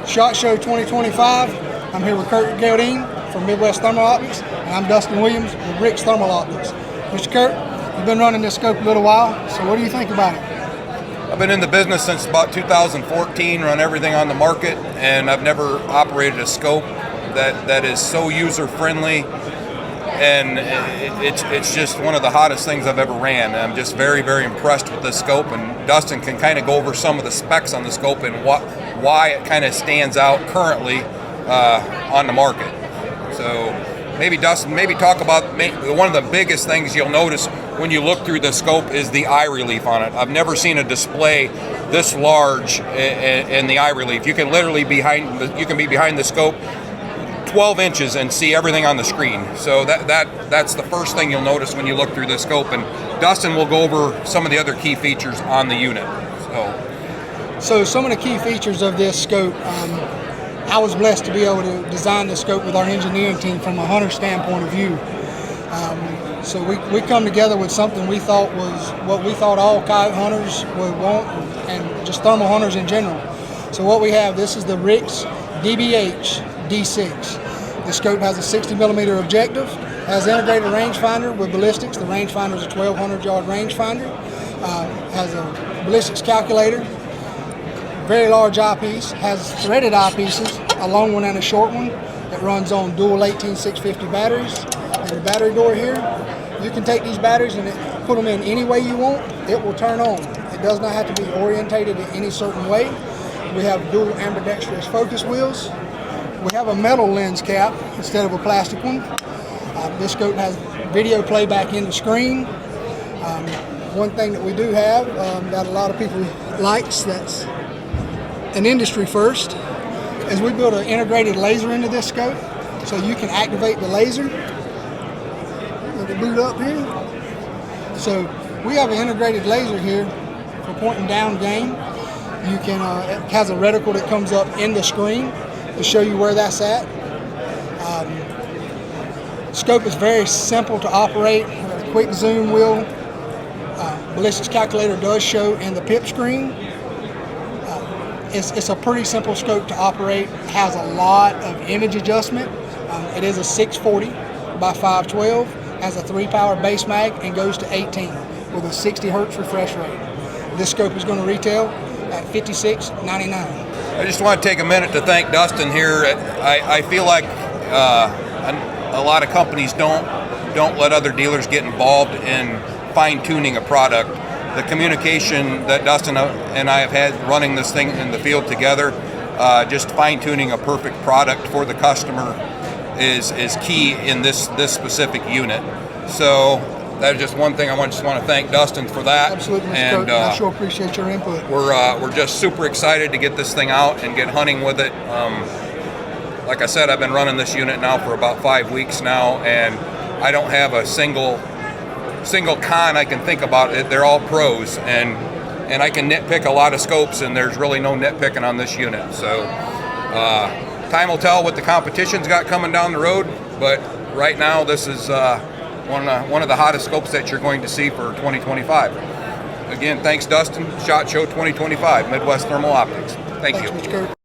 SHOT Show 2025. I'm here with Kurt and Dustin from Midwest Thermal Optics, and I'm Dustin Williams with Rix Thermal Optics. Mr. Kurt, you've been running this scope a little while, so what do you think about it? I've been in the business since about 2014, run everything on the market, and I've never operated a scope that is so user-friendly, and it's just one of the hottest things I've ever ran. I'm just very, very impressed with this scope, and Dustin can kind of go over some of the specs on the scope and why it kind of stands out currently on the market. So maybe Dustin, talk about one of the biggest things you'll notice when you look through the scope is the eye relief on it. I've never seen a display this large in the eye relief. You can literally be behind the scope 12 inches and see everything on the screen. So that's the first thing you'll notice when you look through the scope, and Dustin will go over some of the other key features on the unit. So some of the key features of this scope, I was blessed to be able to design the scope with our engineering team from a hunter standpoint of view. So we come together with something we thought was what we thought all coyote hunters would want, and just thermal hunters in general. So what we have, this is the Rix DBH D6. The scope has a 60mm objective, has integrated rangefinder with ballistics. The rangefinder is a 1200 yard rangefinder. Has a ballistics calculator, very large eyepiece, has threaded eyepieces, a long one and a short one that runs on dual 18650 batteries. And the battery door here, you can take these batteries and put them in any way you want, it will turn on. It does not have to be orientated in any certain way. We have dual ambidextrous focus wheels. We have a metal lens cap instead of a plastic one. This scope has video playback in the screen. One thing that we do have that a lot of people likes, that's an industry first, is we built an integrated laser into this scope, so you can activate the laser. Let it boot up here. So we have an integrated laser here for pointing down game. You can it has a reticle that comes up in the screen to show you where that's at. Scope is very simple to operate. A quick zoom wheel. Ballistics calculator does show in the pip screen. It's a pretty simple scope to operate. It has a lot of image adjustment. It is a 640 by 512. Has a 3-power base mag and goes to 18 with a 60 hertz refresh rate. This scope is going to retail at $56.99. I just want to take a minute to thank Dustin here. I feel like a lot of companies don't let other dealers get involved in fine-tuning a product. The communication that Dustin and I have had running this thing in the field together, just fine-tuning a perfect product for the customer is key in this specific unit. So that is just one thing I just want to thank Dustin for that. Absolutely, Mr. Kurt. I sure appreciate your input. We're just super excited to get this thing out and get hunting with it. Like I said, I've been running this unit now for about 5 weeks now, and I don't have a single con I can think about. They're all pros, and I can nitpick a lot of scopes, and there's really no nitpicking on this unit. So time will tell what the competition's got coming down the road, but right now this is one of the hottest scopes that you're going to see for 2025. Again, thanks Dustin. SHOT Show 2025, Midwest Thermal Optics. Thanks, Mr. Kurt.